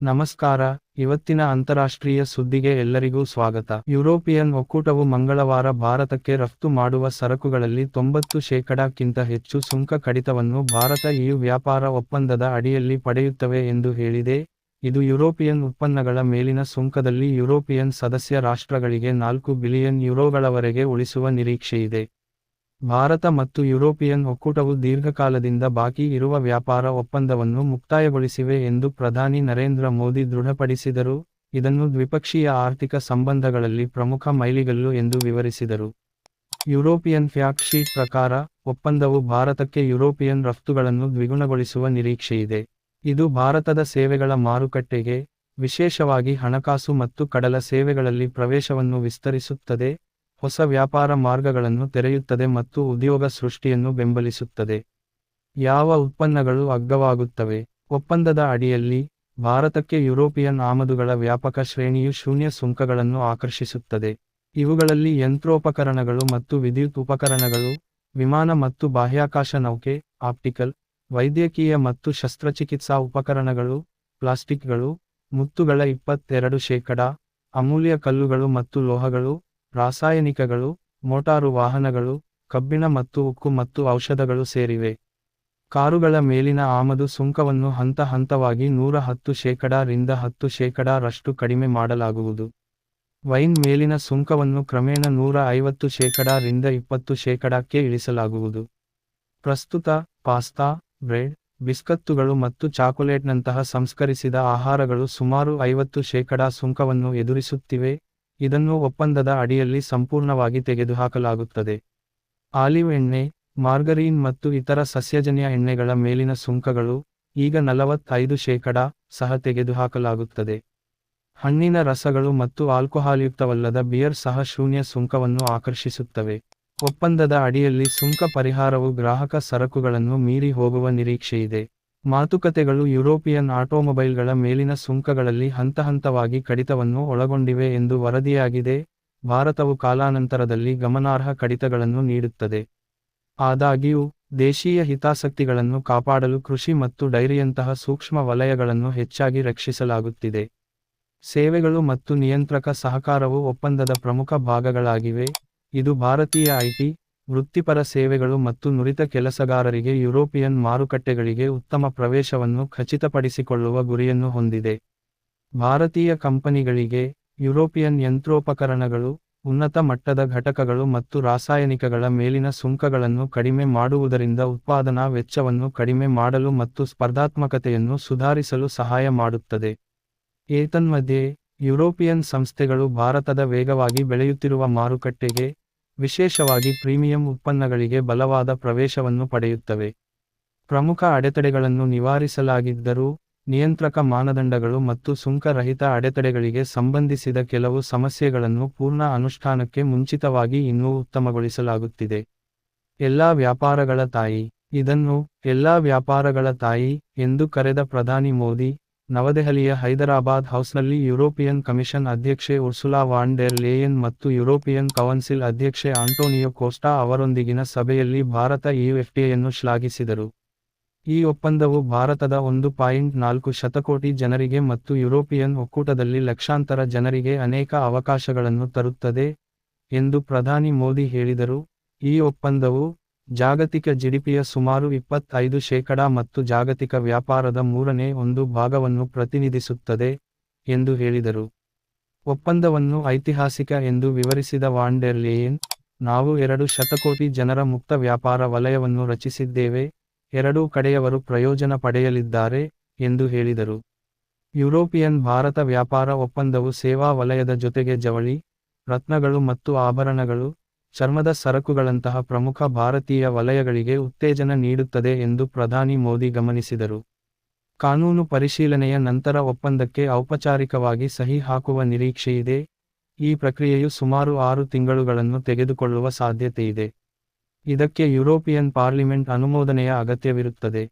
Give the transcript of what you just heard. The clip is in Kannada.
ನಮಸ್ಕಾರ, ಇವತ್ತಿನ ಅಂತಾರಾಷ್ಟ್ರೀಯ ಸುದ್ದಿಗೆ ಎಲ್ಲರಿಗೂ ಸ್ವಾಗತ. ಯುರೋಪಿಯನ್ ಒಕ್ಕೂಟವು ಮಂಗಳವಾರ ಭಾರತಕ್ಕೆ ರಫ್ತು ಮಾಡುವ ಸರಕುಗಳಲ್ಲಿ 90%ಕ್ಕಿಂತ ಹೆಚ್ಚು ಸುಂಕ ಕಡಿತವನ್ನು ಭಾರತ-EU ವ್ಯಾಪಾರ ಒಪ್ಪಂದದ ಅಡಿಯಲ್ಲಿ ಪಡೆಯುತ್ತವೆ ಎಂದು ಹೇಳಿದೆ. ಇದು ಯುರೋಪಿಯನ್ ಉತ್ಪನ್ನಗಳ ಮೇಲಿನ ಸುಂಕದಲ್ಲಿ ಯುರೋಪಿಯನ್ ಸದಸ್ಯ ರಾಷ್ಟ್ರಗಳಿಗೆ €4 ಬಿಲಿಯನ್ ಗಳವರೆಗೆ ಉಳಿಸುವ ನಿರೀಕ್ಷೆಯಿದೆ. ಭಾರತ ಮತ್ತು ಯುರೋಪಿಯನ್ ಒಕ್ಕೂಟವು ದೀರ್ಘಕಾಲದಿಂದ ಬಾಕಿ ಇರುವ ವ್ಯಾಪಾರ ಒಪ್ಪಂದವನ್ನು ಮುಕ್ತಾಯಗೊಳಿಸಿವೆ ಎಂದು ಪ್ರಧಾನಿ ನರೇಂದ್ರ ಮೋದಿ ದೃಢಪಡಿಸಿದರು, ಇದನ್ನು ದ್ವಿಪಕ್ಷೀಯ ಆರ್ಥಿಕ ಸಂಬಂಧಗಳಲ್ಲಿ ಪ್ರಮುಖ ಮೈಲಿಗಲ್ಲು ಎಂದು ವಿವರಿಸಿದರು. ಯುರೋಪಿಯನ್ ಫ್ಯಾಕ್ಟ್ ಶೀಟ್ ಪ್ರಕಾರ, ಒಪ್ಪಂದವು ಭಾರತಕ್ಕೆ ಯುರೋಪಿಯನ್ ರಫ್ತುಗಳನ್ನು ದ್ವಿಗುಣಗೊಳಿಸುವ ನಿರೀಕ್ಷೆಯಿದೆ. ಇದು ಭಾರತದ ಸೇವೆಗಳ ಮಾರುಕಟ್ಟೆಗೆ, ವಿಶೇಷವಾಗಿ ಹಣಕಾಸು ಮತ್ತು ಕಡಲ ಸೇವೆಗಳಲ್ಲಿ ಪ್ರವೇಶವನ್ನು ವಿಸ್ತರಿಸುತ್ತದೆ, ಹೊಸ ವ್ಯಾಪಾರ ಮಾರ್ಗಗಳನ್ನು ತೆರೆಯುತ್ತದೆ ಮತ್ತು ಉದ್ಯೋಗ ಸೃಷ್ಟಿಯನ್ನು ಬೆಂಬಲಿಸುತ್ತದೆ. ಯಾವ ಉತ್ಪನ್ನಗಳು ಅಗ್ಗವಾಗುತ್ತವೆ? ಒಪ್ಪಂದದ ಅಡಿಯಲ್ಲಿ, ಭಾರತಕ್ಕೆ ಯುರೋಪಿಯನ್ ಆಮದುಗಳ ವ್ಯಾಪಕ ಶ್ರೇಣಿಯು ಶೂನ್ಯ ಸುಂಕಗಳನ್ನು ಆಕರ್ಷಿಸುತ್ತದೆ. ಇವುಗಳಲ್ಲಿ ಯಂತ್ರೋಪಕರಣಗಳು ಮತ್ತು ವಿದ್ಯುತ್ ಉಪಕರಣಗಳು, ವಿಮಾನ ಮತ್ತು ಬಾಹ್ಯಾಕಾಶ ನೌಕೆ, ಆಪ್ಟಿಕಲ್, ವೈದ್ಯಕೀಯ ಮತ್ತು ಶಸ್ತ್ರಚಿಕಿತ್ಸಾ ಉಪಕರಣಗಳು, ಪ್ಲಾಸ್ಟಿಕ್ಗಳು, ಮುತ್ತುಗಳ 22%, ಅಮೂಲ್ಯ ಕಲ್ಲುಗಳು ಮತ್ತು ಲೋಹಗಳು, ರಾಸಾಯನಿಕಗಳು, ಮೋಟಾರು ವಾಹನಗಳು, ಕಬ್ಬಿಣ ಮತ್ತು ಉಕ್ಕು ಮತ್ತು ಔಷಧಗಳು ಸೇರಿವೆ. ಕಾರುಗಳ ಮೇಲಿನ ಆಮದು ಸುಂಕವನ್ನು ಹಂತ-ಹಂತವಾಗಿ 110% ರಿಂದ 10% ರಷ್ಟು ಕಡಿಮೆ ಮಾಡಲಾಗುವುದು. ವೈನ್ ಮೇಲಿನ ಸುಂಕವನ್ನು ಕ್ರಮೇಣ 150% ರಿಂದ 20%ಕ್ಕೆ ಇಳಿಸಲಾಗುವುದು. ಪ್ರಸ್ತುತ, ಪಾಸ್ತಾ, ಬ್ರೆಡ್, ಬಿಸ್ಕತ್ತುಗಳು ಮತ್ತು ಚಾಕೊಲೇಟ್ನಂತಹ ಸಂಸ್ಕರಿಸಿದ ಆಹಾರಗಳು ಸುಮಾರು 50% ಸುಂಕವನ್ನು ಎದುರಿಸುತ್ತಿವೆ, ಇದನ್ನು ಒಪ್ಪಂದದ ಅಡಿಯಲ್ಲಿ ಸಂಪೂರ್ಣವಾಗಿ ತೆಗೆದುಹಾಕಲಾಗುತ್ತದೆ. ಆಲಿವ್ ಎಣ್ಣೆ, ಮಾರ್ಗರೀನ್ ಮತ್ತು ಇತರ ಸಸ್ಯಜನ್ಯ ಎಣ್ಣೆಗಳ ಮೇಲಿನ ಸುಂಕಗಳು, ಈಗ 45%, ಸಹ ತೆಗೆದುಹಾಕಲಾಗುತ್ತದೆ. ಹಣ್ಣಿನ ರಸಗಳು ಮತ್ತು ಆಲ್ಕೊಹಾಲ್ಯುಕ್ತವಲ್ಲದ ಬಿಯರ್ ಸಹ ಶೂನ್ಯ ಸುಂಕವನ್ನು ಆಕರ್ಷಿಸುತ್ತವೆ. ಒಪ್ಪಂದದ ಅಡಿಯಲ್ಲಿ ಸುಂಕ ಪರಿಹಾರವು ಗ್ರಾಹಕ ಸರಕುಗಳನ್ನು ಮೀರಿ ಹೋಗುವ ನಿರೀಕ್ಷೆಯಿದೆ. ಮಾತುಕತೆಗಳು ಯುರೋಪಿಯನ್ ಆಟೋಮೊಬೈಲ್ಗಳ ಮೇಲಿನ ಸುಂಕಗಳಲ್ಲಿ ಹಂತಹಂತವಾಗಿ ಕಡಿತವನ್ನು ಒಳಗೊಂಡಿವೆ ಎಂದು ವರದಿಯಾಗಿದೆ. ಭಾರತವು ಕಾಲಾನಂತರದಲ್ಲಿ ಗಮನಾರ್ಹ ಕಡಿತಗಳನ್ನು ನೀಡುತ್ತದೆ. ಆದಾಗ್ಯೂ, ದೇಶೀಯ ಹಿತಾಸಕ್ತಿಗಳನ್ನು ಕಾಪಾಡಲು ಕೃಷಿ ಮತ್ತು ಡೈರಿಯಂತಹ ಸೂಕ್ಷ್ಮ ವಲಯಗಳನ್ನು ಹೆಚ್ಚಾಗಿ ರಕ್ಷಿಸಲಾಗುತ್ತಿದೆ. ಸೇವೆಗಳು ಮತ್ತು ನಿಯಂತ್ರಕ ಸಹಕಾರವು ಒಪ್ಪಂದದ ಪ್ರಮುಖ ಭಾಗಗಳಾಗಿವೆ. ಇದು ಭಾರತೀಯ ಐಟಿ, ವೃತ್ತಿಪರ ಸೇವೆಗಳು ಮತ್ತು ನುರಿತ ಕೆಲಸಗಾರರಿಗೆ ಯುರೋಪಿಯನ್ ಮಾರುಕಟ್ಟೆಗಳಿಗೆ ಉತ್ತಮ ಪ್ರವೇಶವನ್ನು ಖಚಿತಪಡಿಸಿಕೊಳ್ಳುವ ಗುರಿಯನ್ನು ಹೊಂದಿದೆ. ಭಾರತೀಯ ಕಂಪನಿಗಳಿಗೆ, ಯುರೋಪಿಯನ್ ಯಂತ್ರೋಪಕರಣಗಳು, ಉನ್ನತ ಮಟ್ಟದ ಘಟಕಗಳು ಮತ್ತು ರಾಸಾಯನಿಕಗಳ ಮೇಲಿನ ಸುಂಕಗಳನ್ನು ಕಡಿಮೆ ಮಾಡುವುದರಿಂದ ಉತ್ಪಾದನಾ ವೆಚ್ಚವನ್ನು ಕಡಿಮೆ ಮಾಡಲು ಮತ್ತು ಸ್ಪರ್ಧಾತ್ಮಕತೆಯನ್ನು ಸುಧಾರಿಸಲು ಸಹಾಯ ಮಾಡುತ್ತದೆ. ಏತನ್ಮಧ್ಯೆ, ಯುರೋಪಿಯನ್ ಸಂಸ್ಥೆಗಳು ಭಾರತದ ವೇಗವಾಗಿ ಬೆಳೆಯುತ್ತಿರುವ ಮಾರುಕಟ್ಟೆಗೆ, ವಿಶೇಷವಾಗಿ ಪ್ರೀಮಿಯಂ ಉತ್ಪನ್ನಗಳಿಗೆ ಬಲವಾದ ಪ್ರವೇಶವನ್ನು ಪಡೆಯುತ್ತವೆ. ಪ್ರಮುಖ ಅಡೆತಡೆಗಳನ್ನು ನಿವಾರಿಸಲಾಗಿದ್ದರೂ, ನಿಯಂತ್ರಕ ಮಾನದಂಡಗಳು ಮತ್ತು ಸುಂಕ ರಹಿತ ಅಡೆತಡೆಗಳಿಗೆ ಸಂಬಂಧಿಸಿದ ಕೆಲವು ಸಮಸ್ಯೆಗಳನ್ನು ಪೂರ್ಣ ಅನುಷ್ಠಾನಕ್ಕೆ ಮುಂಚಿತವಾಗಿ ಇನ್ನೂ ಉತ್ತಮಗೊಳಿಸಲಾಗುತ್ತಿದೆ. ಎಲ್ಲಾ ವ್ಯಾಪಾರಗಳ ತಾಯಿ. ಇದನ್ನು ಎಲ್ಲಾ ವ್ಯಾಪಾರಗಳ ತಾಯಿ ಎಂದು ಕರೆದ ಪ್ರಧಾನಿ ಮೋದಿ, ನವದೆಹಲಿಯ ಹೈದರಾಬಾದ್ ಹೌಸ್ನಲ್ಲಿ ಯುರೋಪಿಯನ್ ಕಮಿಷನ್ ಅಧ್ಯಕ್ಷೆ ಉರ್ಸುಲಾ ವಾನ್ ಡೆರ್ ಲೇಯೆನ್ ಮತ್ತು ಯುರೋಪಿಯನ್ ಕೌನ್ಸಿಲ್ ಅಧ್ಯಕ್ಷೆ ಆಂಟೋನಿಯೊ ಕೋಸ್ಟಾ ಅವರೊಂದಿಗಿನ ಸಭೆಯಲ್ಲಿ ಭಾರತ-EU FTAಯನ್ನು ಶ್ಲಾಘಿಸಿದರು. ಈ ಒಪ್ಪಂದವು ಭಾರತದ 1.4 ಶತಕೋಟಿ ಜನರಿಗೆ ಮತ್ತು ಯುರೋಪಿಯನ್ ಒಕ್ಕೂಟದಲ್ಲಿ ಲಕ್ಷಾಂತರ ಜನರಿಗೆ ಅನೇಕ ಅವಕಾಶಗಳನ್ನು ತರುತ್ತದೆ ಎಂದು ಪ್ರಧಾನಿ ಮೋದಿ ಹೇಳಿದರು. ಈ ಒಪ್ಪಂದವು, ಜಾಗತಿಕ ಜಿಡಿಪಿಯ ಸುಮಾರು 25% ಮತ್ತು ಜಾಗತಿಕ ವ್ಯಾಪಾರದ 1/3 ಭಾಗವನ್ನು ಪ್ರತಿನಿಧಿಸುತ್ತದೆ ಎಂದು ಹೇಳಿದರು. ಒಪ್ಪಂದವನ್ನು ಐತಿಹಾಸಿಕ ಎಂದು ವಿವರಿಸಿದ ವಾನ್ ಡೆರ್ ಲೇಯೆನ್, ನಾವು 2 ಶತಕೋಟಿ ಜನರ ಮುಕ್ತ ವ್ಯಾಪಾರ ವಲಯವನ್ನು ರಚಿಸಿದ್ದೇವೆ, ಎರಡೂ ಕಡೆಯವರು ಪ್ರಯೋಜನ ಪಡೆಯಲಿದ್ದಾರೆ ಎಂದು ಹೇಳಿದರು. ಯುರೋಪಿಯನ್ ಭಾರತ ವ್ಯಾಪಾರ ಒಪ್ಪಂದವು ಸೇವಾ ವಲಯದ ಜೊತೆಗೆ ಜವಳಿ, ರತ್ನಗಳು ಮತ್ತು ಆಭರಣಗಳು, ಚರ್ಮದ ಸರಕುಗಳಂತಹ ಪ್ರಮುಖ ಭಾರತೀಯ ವಲಯಗಳಿಗೆ ಉತ್ತೇಜನ ನೀಡುತ್ತದೆ ಎಂದು ಪ್ರಧಾನಿ ಮೋದಿ ಗಮನಿಸಿದರು. ಕಾನೂನು ಪರಿಶೀಲನೆಯ ನಂತರ ಒಪ್ಪಂದಕ್ಕೆ ಔಪಚಾರಿಕವಾಗಿ ಸಹಿ ಹಾಕುವ ನಿರೀಕ್ಷೆಯಿದೆ. ಈ ಪ್ರಕ್ರಿಯೆಯು ಸುಮಾರು 6 ತಿಂಗಳುಗಳನ್ನು ತೆಗೆದುಕೊಳ್ಳುವ ಸಾಧ್ಯತೆಯಿದೆ. ಇದಕ್ಕೆ ಯುರೋಪಿಯನ್ ಪಾರ್ಲಿಮೆಂಟ್ ಅನುಮೋದನೆಯ ಅಗತ್ಯವಿರುತ್ತದೆ.